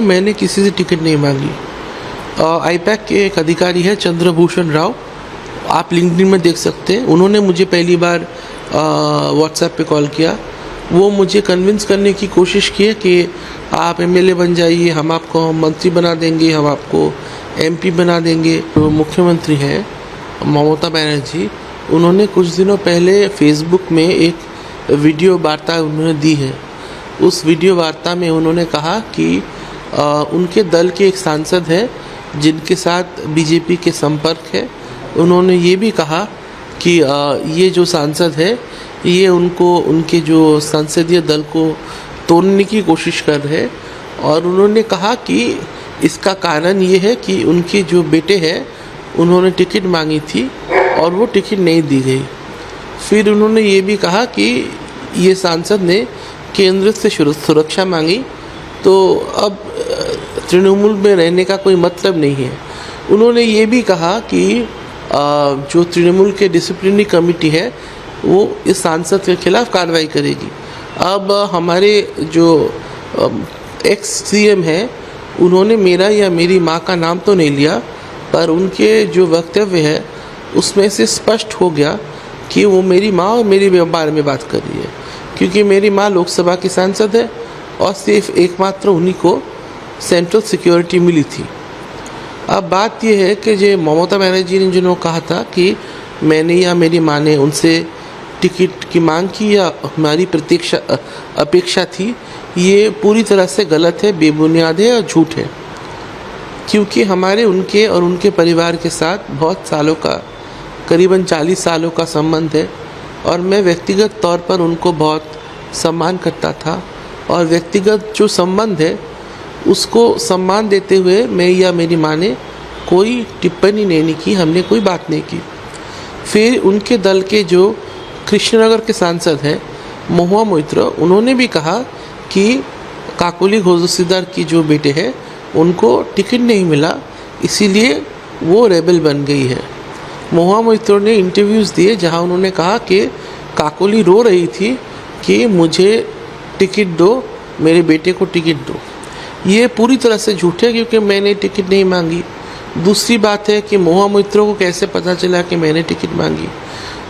मैंने किसी से टिकट नहीं मांगी। आईपैक के एक अधिकारी है चंद्रभूषण राव, आप लिंक्डइन में देख सकते हैं। उन्होंने मुझे पहली बार व्हाट्सएप पे कॉल किया। वो मुझे कन्विंस करने की कोशिश की है कि आप एमएलए बन जाइए, हम आपको मंत्री बना देंगे, हम आपको एमपी बना देंगे। तो मुख्यमंत्री हैं ममता बनर्जी, उन्होंने कुछ दिनों पहले फेसबुक में एक वीडियो वार्ता उन्होंने दी है। उस वीडियो वार्ता में उन्होंने कहा कि उनके दल के एक सांसद हैं जिनके साथ बीजेपी के संपर्क है। उन्होंने ये भी कहा कि ये जो सांसद है ये उनके जो संसदीय दल को तोड़ने की कोशिश कर रहे हैं। और उन्होंने कहा कि इसका कारण ये है कि उनके जो बेटे हैं उन्होंने टिकट मांगी थी और वो टिकट नहीं दी गई। फिर उन्होंने ये भी कहा कि ये सांसद ने केंद्र से सुरक्षा मांगी, तो अब तृणमूल में रहने का कोई मतलब नहीं है। उन्होंने ये भी कहा कि जो तृणमूल के डिसिप्लिनरी कमेटी है वो इस सांसद के खिलाफ कार्रवाई करेगी। अब हमारे जो एक्स सीएम हैं उन्होंने मेरा या मेरी माँ का नाम तो नहीं लिया, पर उनके जो वक्तव्य है उसमें से स्पष्ट हो गया कि वो मेरी माँ और मेरे बारे में बात कर रही है, क्योंकि मेरी माँ लोकसभा की सांसद है और सिर्फ एकमात्र उन्हीं को सेंट्रल सिक्योरिटी मिली थी। अब बात यह है कि जो ममता बनर्जी ने जिन्होंने कहा था कि मैंने या मेरी माँ ने उनसे टिकट की मांग की या हमारी अपेक्षा थी, ये पूरी तरह से गलत है, बेबुनियाद है और झूठ है। क्योंकि हमारे उनके और उनके परिवार के साथ बहुत सालों का, करीबन 40 सालों का संबंध है और मैं व्यक्तिगत तौर पर उनको बहुत सम्मान करता था। और व्यक्तिगत जो संबंध है उसको सम्मान देते हुए मैं या मेरी माँ ने कोई टिप्पणी नहीं की, हमने कोई बात नहीं की। फिर उनके दल के जो कृष्णनगर के सांसद हैं महुआ मोइत्र, उन्होंने भी कहा कि काकोली घोषीदार की जो बेटे हैं उनको टिकट नहीं मिला, इसीलिए वो रेबल बन गई है। महुआ मोइत्र ने इंटरव्यूज़ दिए जहां उन्होंने कहा कि काकोली रो रही थी कि मुझे टिकट दो, मेरे बेटे को टिकट दो। ये पूरी तरह से झूठ है क्योंकि मैंने टिकट नहीं मांगी। दूसरी बात है कि महुआ मोइत्र को कैसे पता चला कि मैंने टिकट मांगी।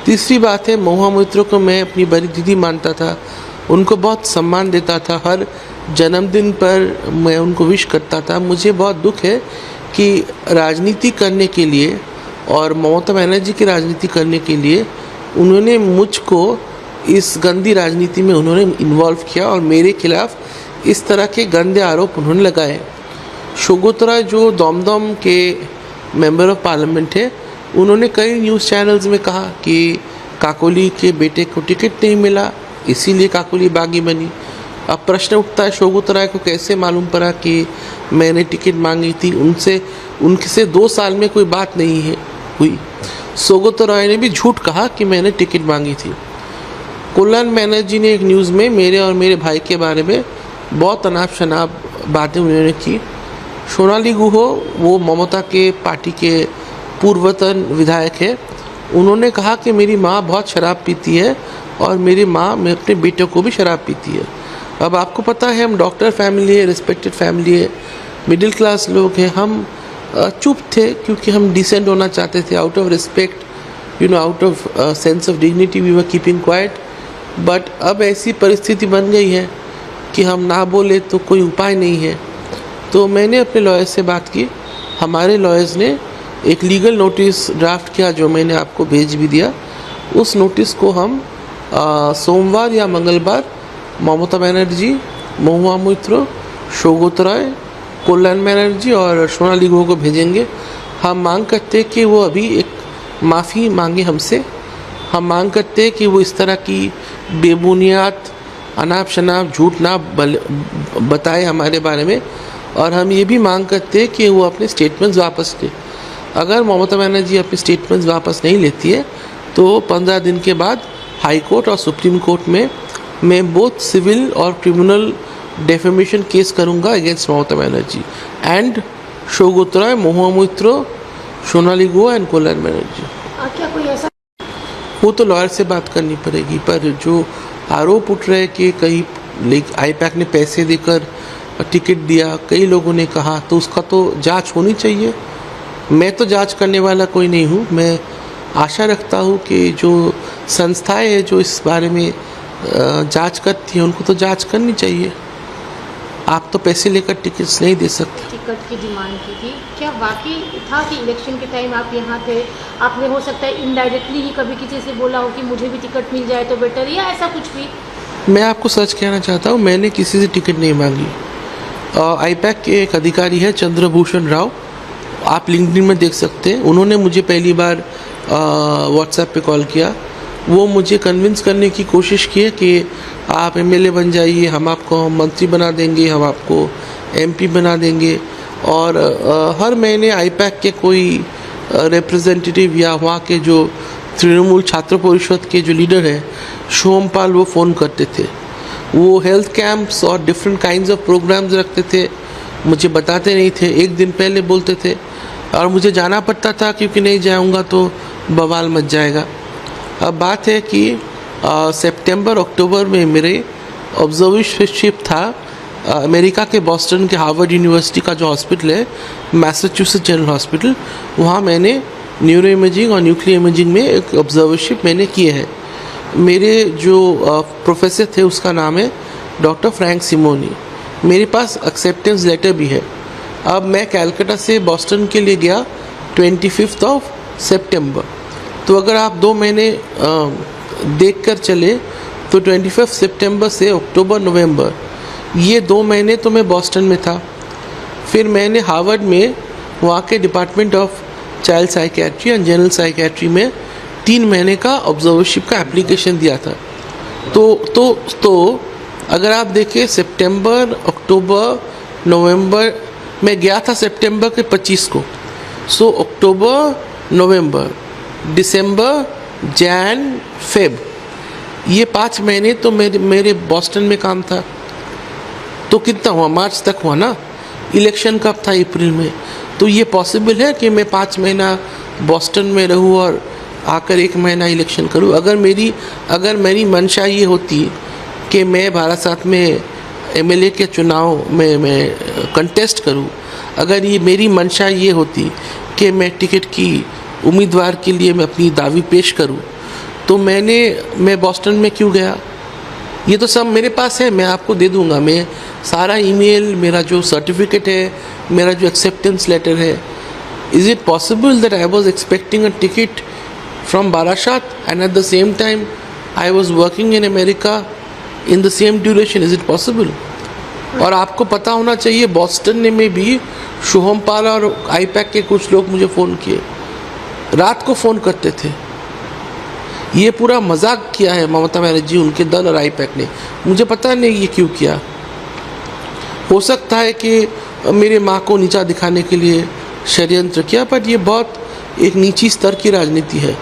तीसरी बात है, महुआ मोइत्र को मैं अपनी बड़ी दीदी मानता था, उनको बहुत सम्मान देता था, हर जन्मदिन पर मैं उनको विश करता था। मुझे बहुत दुख है कि राजनीति करने के लिए और ममता बनर्जी की राजनीति करने के लिए उन्होंने मुझको इस गंदी राजनीति में उन्होंने इन्वॉल्व किया और मेरे खिलाफ इस तरह के गंदे आरोप उन्होंने लगाए। शोगोतरा जो दमदम के मेंबर ऑफ पार्लियामेंट है, उन्होंने कई न्यूज़ चैनल्स में कहा कि काकोली के बेटे को टिकट नहीं मिला, इसीलिए काकोली बागी बनी। अब प्रश्न उठता है शोगोतरा को कैसे मालूम पड़ा कि मैंने टिकट मांगी थी? उनसे 2 साल में कोई बात नहीं है हुई। शोगोतरा ने भी झूठ कहा कि मैंने टिकट मांगी थी। कल्याण बनर्जी ने एक न्यूज़ में मेरे और मेरे भाई के बारे में बहुत अनाप शनाप बातें उन्होंने की। सोनाली गुहो, वो ममता के पार्टी के पूर्वतन विधायक है, उन्होंने कहा कि मेरी माँ बहुत शराब पीती है और मेरी माँ में अपने बेटे को भी शराब पीती है। अब आपको पता है हम डॉक्टर फैमिली है, रिस्पेक्टेड फैमिली है, मिडिल क्लास लोग हैं। हम चुप थे क्योंकि हम डिसेंट होना चाहते थे, out of respect, out of sense of dignity we were keeping quiet. But अब ऐसी परिस्थिति बन गई है कि हम ना बोले तो कोई उपाय नहीं है। तो मैंने अपने लॉयर्स से बात की, हमारे लॉयर्स ने एक लीगल नोटिस ड्राफ्ट किया जो मैंने आपको भेज भी दिया। उस नोटिस को हम सोमवार या मंगलवार ममता बनर्जी, महुआ मोइत्र, शोगोतरा, कल्याण बनर्जी और सोनाली गुहो को भेजेंगे। हम मांग करते हैं कि वो अभी एक माफ़ी मांगे हमसे। हम मांग करते हैं कि वो इस तरह की बेबुनियाद अनाप शनाप झूठ ना बताए हमारे बारे में। और हम ये भी मांग करते हैं कि वो अपने स्टेटमेंट्स वापस ले। अगर ममता बनर्जी अपने स्टेटमेंट्स वापस नहीं लेती है तो 15 दिन के बाद हाई कोर्ट और सुप्रीम कोर्ट में मैं बोथ सिविल और क्रिमिनल डेफेमेशन केस करूंगा against Mamata Banerjee and Saugata, Mahua Moitra, Sonali Guha and Kalyan Banerjee. क्या कोई ऐसा वो तो लॉयर से बात करनी पड़ेगी, पर जो आरोप उठ रहे कि कहीं आईपैक ने पैसे देकर टिकट दिया, कई लोगों ने कहा, तो उसका तो जांच होनी चाहिए। मैं तो जांच करने वाला कोई नहीं हूँ। मैं आशा रखता हूँ कि जो संस्थाएं हैं जो इस बारे में जांच करती हैं उनको तो जांच करनी चाहिए। आप तो पैसे लेकर टिकट्स नहीं दे सकते। टिकट की डिमांड की थी, क्या वाकई था कि इलेक्शन के टाइम आप यहाँ थे? आपने हो सकता है इनडायरेक्टली ही कभी किसी से बोला हो कि मुझे भी टिकट मिल जाए तो बेटर, या ऐसा कुछ भी? मैं आपको सच कहना चाहता हूँ, मैंने किसी से टिकट नहीं मांगी। आईपैक के एक अधिकारी है चंद्रभूषण राव, आप लिंक्डइन में देख सकते हैं। उन्होंने मुझे पहली बार व्हाट्सएप पे कॉल किया। वो मुझे कन्विंस करने की कोशिश की है कि आप एमएलए बन जाइए, हम आपको मंत्री बना देंगे, हम आपको एमपी बना देंगे। और हर महीने आईपैक के कोई रिप्रेजेंटेटिव या वहाँ के जो तृणमूल छात्र परिषद के जो लीडर हैं सोमपाल, वो फ़ोन करते थे। वो हेल्थ कैंप्स और डिफरेंट काइंड्स ऑफ प्रोग्राम्स रखते थे, मुझे बताते नहीं थे, एक दिन पहले बोलते थे और मुझे जाना पड़ता था क्योंकि नहीं जाऊंगा तो बवाल मच जाएगा। अब बात है कि सितंबर अक्टूबर में मेरे ऑब्जर्वरशिप था अमेरिका के बॉस्टन के हार्वर्ड यूनिवर्सिटी का जो हॉस्पिटल है मैसाचुसेट्स जनरल हॉस्पिटल, वहाँ मैंने न्यूरो इमेजिंग और न्यूक्लियर इमेजिंग में एक ऑब्जर्वरशिप मैंने किए हैं। मेरे जो प्रोफेसर थे उसका नाम है डॉक्टर फ्रैंक सिमोनी। मेरे पास एक्सेप्टेंस लेटर भी है। अब मैं कलकत्ता से बॉस्टन के लिए गया 25 सितंबर, तो अगर आप 2 महीने देख कर चले तो 25 सितंबर से अक्टूबर नवंबर, ये 2 महीने तो मैं बॉस्टन में था। फिर मैंने हार्वर्ड में वहाँ के department of child psychiatry and general psychiatry में 3 महीने का ऑब्जर्वरशिप का एप्लीकेशन दिया था। तो अगर आप देखें सितंबर, अक्टूबर, नवंबर, मैं गया था सितंबर के 25 को। सो अक्टूबर, नवंबर, दिसंबर, जैन, फेब, ये 5 महीने तो मेरे बॉस्टन में काम था। तो कितना हुआ, मार्च तक हुआ ना। इलेक्शन कब था, अप्रैल में। तो ये पॉसिबल है कि मैं 5 महीना बॉस्टन में रहूँ और आकर 1 महीना इलेक्शन करूँ। अगर मेरी मंशा ये होती कि मैं भारत साथ में एमएलए के चुनाव में मैं कंटेस्ट करूं, अगर ये मेरी मंशा ये होती कि मैं टिकट की उम्मीदवार के लिए मैं अपनी दावी पेश करूं, तो मैं बॉस्टन में क्यों गया? ये तो सब मेरे पास है, मैं आपको दे दूंगा। मैं सारा ईमेल, मेरा जो सर्टिफिकेट है, मेरा जो एक्सेप्टेंस लेटर है। Is it possible that I was expecting a ticket from Barasat and at the same time I was working in America in the same duration? Is it possible? और आपको पता होना चाहिए बॉस्टन में भी सोमपाल और आईपैक के कुछ लोग मुझे फ़ोन किए, रात को फ़ोन करते थे। ये पूरा मजाक किया है ममता बनर्जी, उनके दल और आईपैक ने। मुझे पता नहीं ये क्यों किया। हो सकता है कि मेरे माँ को नीचा दिखाने के लिए षड्यंत्र किया, पर ये बहुत एक नीची स्तर की राजनीति है।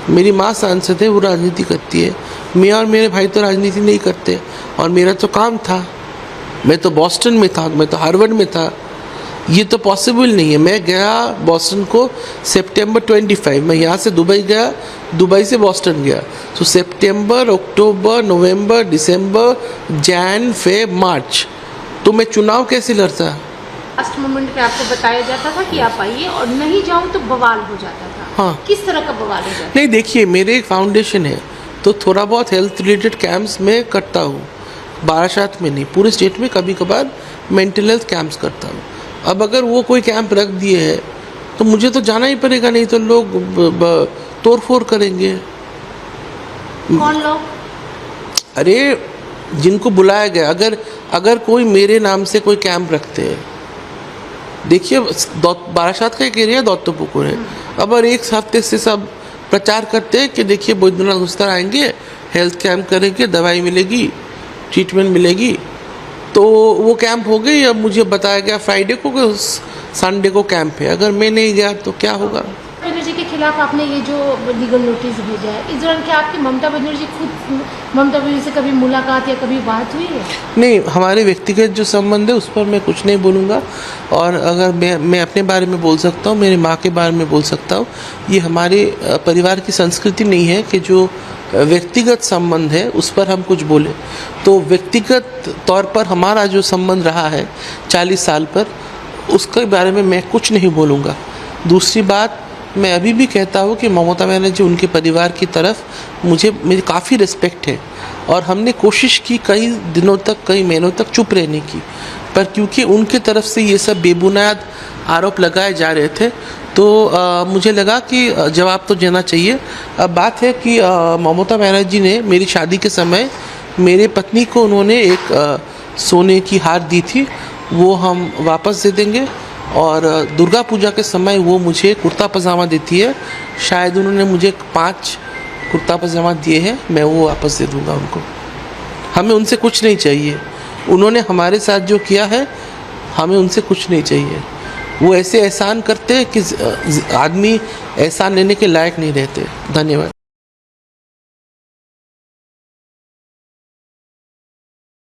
मेरी माँ सांसद है, वो राजनीति करती है। मैं और मेरे भाई तो राजनीति नहीं करते, और मेरा तो काम था। मैं तो बॉस्टन में था, मैं तो हार्वर्ड में था। ये तो पॉसिबल नहीं है। मैं गया बॉस्टन को सितंबर 25, मैं यहाँ से दुबई गया, दुबई से बॉस्टन गया। तो सितंबर, अक्टूबर, नवंबर, दिसंबर, जैन, फेब, मार्च, तो मैं चुनाव कैसे लड़ता? लास्ट मोमेंट पे आपको बताया जाता था कि आप आइए, और नहीं जाऊँ तो बवाल हो जाता था। हाँ, किस तरह का बवाल हो जाता? नहीं, देखिए, मेरे एक फाउंडेशन है, तो थोड़ा बहुत हेल्थ रिलेटेड कैंप्स में करता हूँ। बारासात में नहीं, पूरे स्टेट में कभी कभार मेंटल हेल्थ कैंप्स करता हूँ। अब अगर वो कोई कैंप रख दिए हैं तो मुझे तो जाना ही पड़ेगा, नहीं तो लोग तोड़ फोड़ करेंगे। कौन लोग? अरे, जिनको बुलाया गया, अगर कोई मेरे नाम से कोई कैंप रखते हैं, देखिए बारासात का एक एरिया दौलतपुर है। अब अगर एक हफ्ते से सब प्रचार करते हैं कि देखिए बैद्यनाथ गुस्तार आएंगे, हेल्थ कैंप करेंगे, दवाई मिलेगी, ट्रीटमेंट मिलेगी, तो वो कैंप हो गई। अब मुझे बताया गया फ्राइडे को कि संडे को कैंप है। अगर मैं नहीं गया तो क्या होगा? बनर्जी के खिलाफ आपने ये जो लीगल नोटिस भेजा है, इस दौरान क्या आपकी ममता बनर्जी से कभी मुलाकात या कभी बात हुई है? नहीं, हमारे व्यक्तिगत जो संबंध है उस पर मैं कुछ नहीं बोलूँगा। और अगर मैं अपने बारे में बोल सकता हूँ, मेरी माँ के बारे में बोल सकता हूँ। ये हमारे परिवार की संस्कृति नहीं है कि जो व्यक्तिगत संबंध है उस पर हम कुछ बोले तो व्यक्तिगत तौर पर हमारा जो संबंध रहा है 40 साल पर, उसके बारे में मैं कुछ नहीं बोलूँगा। दूसरी बात, मैं अभी भी कहता हूँ कि ममता बनर्जी उनके परिवार की तरफ मेरी काफ़ी रिस्पेक्ट है और हमने कोशिश की कई दिनों तक, कई महीनों तक चुप रहने की, पर क्योंकि उनके तरफ से ये सब बेबुनियाद आरोप लगाए जा रहे थे तो मुझे लगा कि जवाब तो देना चाहिए। अब बात है कि ममता बनर्जी ने मेरी शादी के समय मेरे पत्नी को उन्होंने एक सोने की हार दी थी, वो हम वापस दे देंगे। और दुर्गा पूजा के समय वो मुझे कुर्ता पजामा देती है, शायद उन्होंने मुझे 5 कुर्ता पजामा दिए हैं, मैं वो वापस दे दूँगा उनको। हमें उनसे कुछ नहीं चाहिए, उन्होंने हमारे साथ जो किया है हमें उनसे कुछ नहीं चाहिए। वो ऐसे एहसान करते हैं कि आदमी एहसान लेने के लायक नहीं रहते। धन्यवाद।